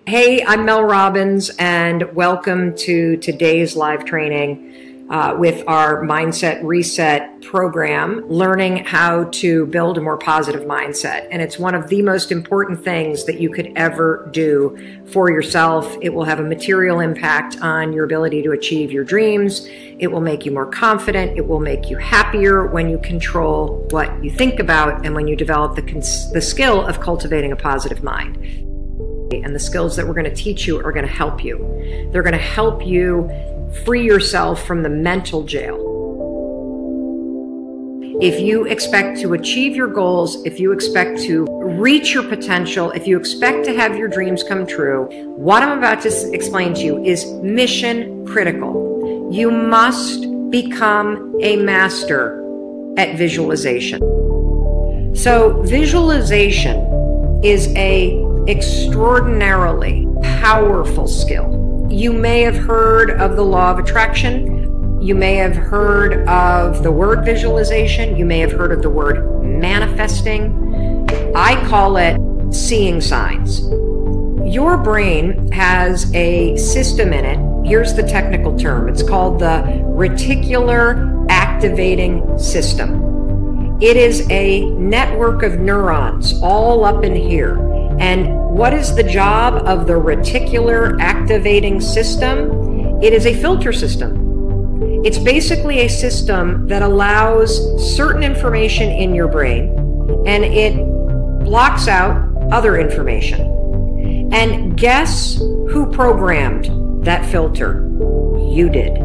Hey, I'm Mel Robbins, and welcome to today's live training with our Mindset Reset program, learning how to build a more positive mindset. And it's one of the most important things that you could ever do for yourself. It will have a material impact on your ability to achieve your dreams. It will make you more confident. It will make you happier when you control what you think about and when you develop the skill of cultivating a positive mind. And the skills that we're going to teach you are going to help you. They're going to help you free yourself from the mental jail. If you expect to achieve your goals, if you expect to reach your potential, if you expect to have your dreams come true, what I'm about to explain to you is mission critical. You must become a master at visualization. So visualization is an extraordinarily powerful skill. You may have heard of the law of attraction. You may have heard of the word visualization. You may have heard of the word manifesting. I call it seeing signs. Your brain has a system in it. Here's the technical term. It's called the reticular activating system. It is a network of neurons all up in here. And what is the job of the reticular activating system? It is a filter system. It's basically a system that allows certain information in your brain and it blocks out other information. And guess who programmed that filter? You did.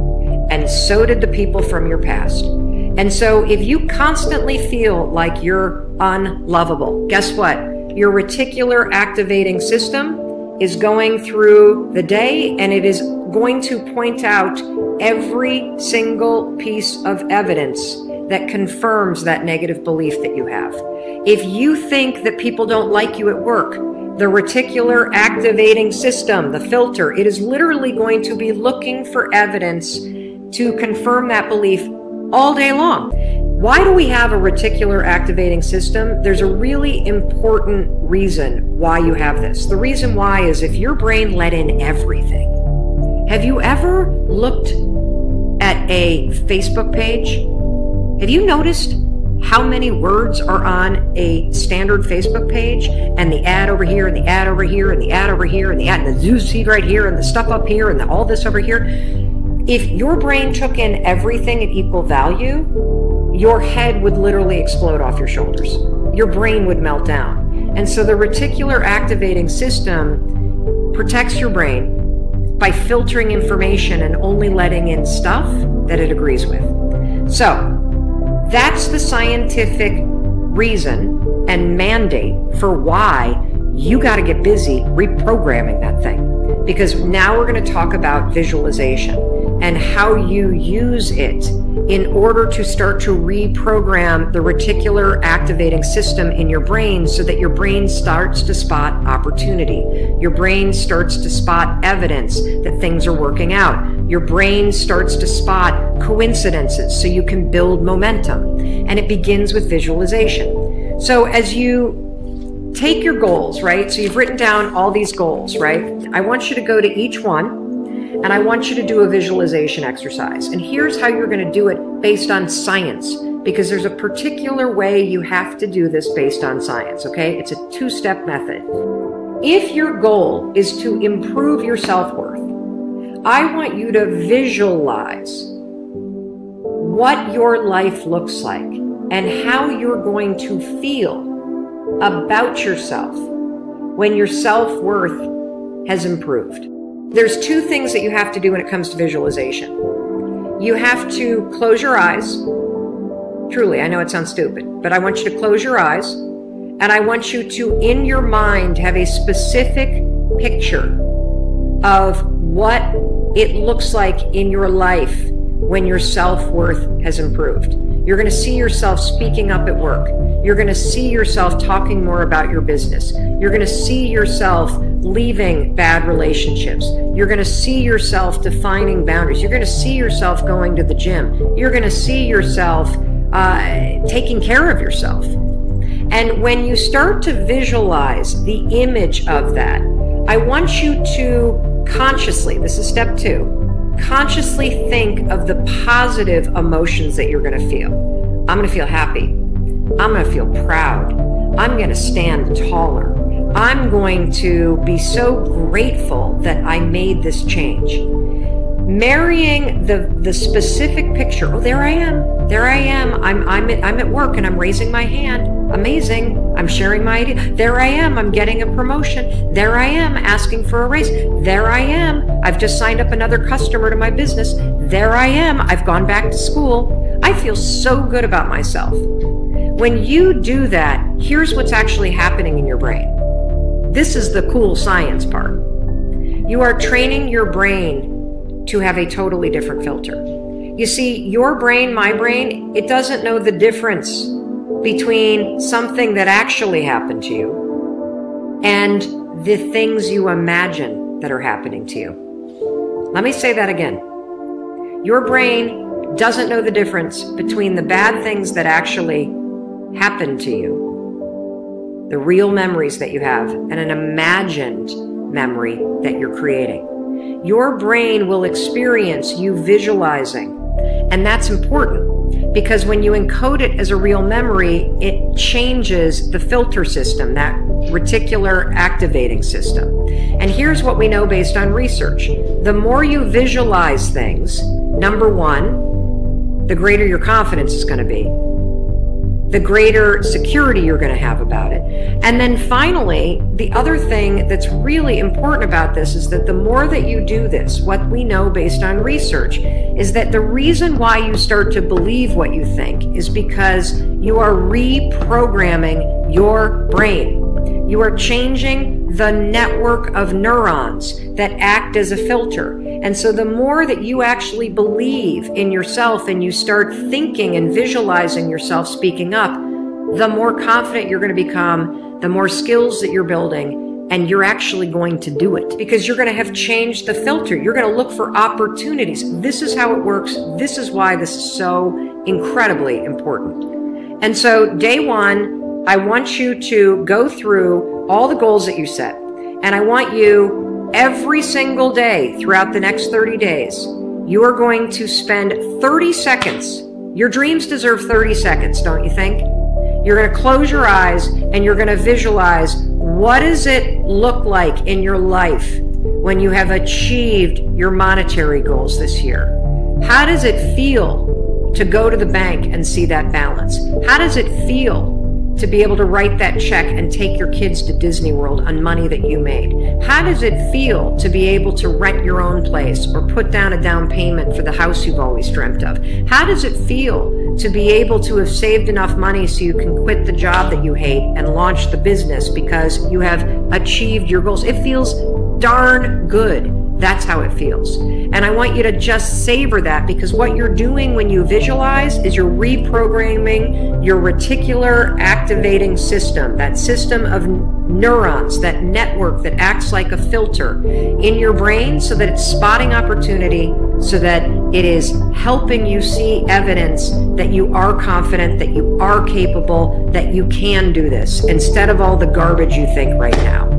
And so did the people from your past. And so if you constantly feel like you're unlovable, guess what? Your reticular activating system is going through the day and it is going to point out every single piece of evidence that confirms that negative belief that you have. If you think that people don't like you at work, the reticular activating system, the filter, it is literally going to be looking for evidence to confirm that belief all day long. Why do we have a reticular activating system? There's a really important reason why you have this. The reason why is if your brain let in everything. Have you ever looked at a Facebook page? Have you noticed how many words are on a standard Facebook page? And the ad over here, and the ad over here, and the ad over here, and the ad, and the news feed right here, and the stuff up here, and all this over here. If your brain took in everything at equal value, your head would literally explode off your shoulders. Your brain would melt down. And so the reticular activating system protects your brain by filtering information and only letting in stuff that it agrees with. So that's the scientific reason and mandate for why you got to get busy reprogramming that thing. Because now we're going to talk about visualization and how you use it in order to start to reprogram the reticular activating system in your brain so that your brain starts to spot opportunity. Your brain starts to spot evidence that things are working out. Your brain starts to spot coincidences so you can build momentum. And it begins with visualization. So as you take your goals, right? So you've written down all these goals, right? I want you to go to each one. And I want you to do a visualization exercise. And here's how you're going to do it based on science, because there's a particular way you have to do this based on science, okay? It's a two-step method. If your goal is to improve your self-worth, I want you to visualize what your life looks like and how you're going to feel about yourself when your self-worth has improved. There's two things that you have to do when it comes to visualization. You have to close your eyes. Truly, I know it sounds stupid, but I want you to close your eyes and I want you to, in your mind, have a specific picture of what it looks like in your life when your self-worth has improved. You're going to see yourself speaking up at work. You're going to see yourself talking more about your business. You're going to see yourself leaving bad relationships. You're going to see yourself defining boundaries. You're going to see yourself going to the gym. You're going to see yourself taking care of yourself. And when you start to visualize the image of that, I want you to consciously, this is step 2, consciously think of the positive emotions that you're going to feel. I'm going to feel happy. I'm going to feel proud. I'm going to stand taller. I'm going to be so grateful that I made this change. Marrying the specific picture. Oh, there I am. There I am. I'm at work and I'm raising my hand. Amazing. I'm sharing my idea. There I am. I'm getting a promotion. There I am asking for a raise. There I am. I've just signed up another customer to my business. There I am. I've gone back to school. I feel so good about myself. When you do that, here's what's actually happening in your brain. This is the cool science part. You are training your brain to have a totally different filter. You see, your brain, my brain, it doesn't know the difference between something that actually happened to you and the things you imagine that are happening to you. Let me say that again. Your brain doesn't know the difference between the bad things that actually happened to you, the real memories that you have, and an imagined memory that you're creating. Your brain will experience you visualizing, and that's important because when you encode it as a real memory, it changes the filter system, that reticular activating system. And here's what we know based on research. The more you visualize things, number one, the greater your confidence is going to be, the greater security you're going to have about it. And then finally, the other thing that's really important about this is that the more that you do this, what we know based on research is that the reason why you start to believe what you think is because you are reprogramming your brain. You are changing the network of neurons that act as a filter. And so the more that you actually believe in yourself and you start thinking and visualizing yourself speaking up, the more confident you're going to become, the more skills that you're building, and you're actually going to do it because you're going to have changed the filter. You're going to look for opportunities. This is how it works. This is why this is so incredibly important. And so day one, I want you to go through all the goals that you set. And I want you every single day throughout the next 30 days, you are going to spend 30 seconds. Your dreams deserve 30 seconds, don't you think? You're going to close your eyes and you're going to visualize what does it look like in your life when you have achieved your monetary goals this year? How does it feel to go to the bank and see that balance? How does it feel to be able to write that check and take your kids to Disney World on money that you made? How does it feel to be able to rent your own place or put down a down payment for the house you've always dreamt of? How does it feel to be able to have saved enough money so you can quit the job that you hate and launch the business because you have achieved your goals? It feels darn good. That's how it feels. And I want you to just savor that because what you're doing when you visualize is you're reprogramming your reticular activating system, that system of neurons, that network that acts like a filter in your brain so that it's spotting opportunity, so that it is helping you see evidence that you are confident, that you are capable, that you can do this instead of all the garbage you think right now.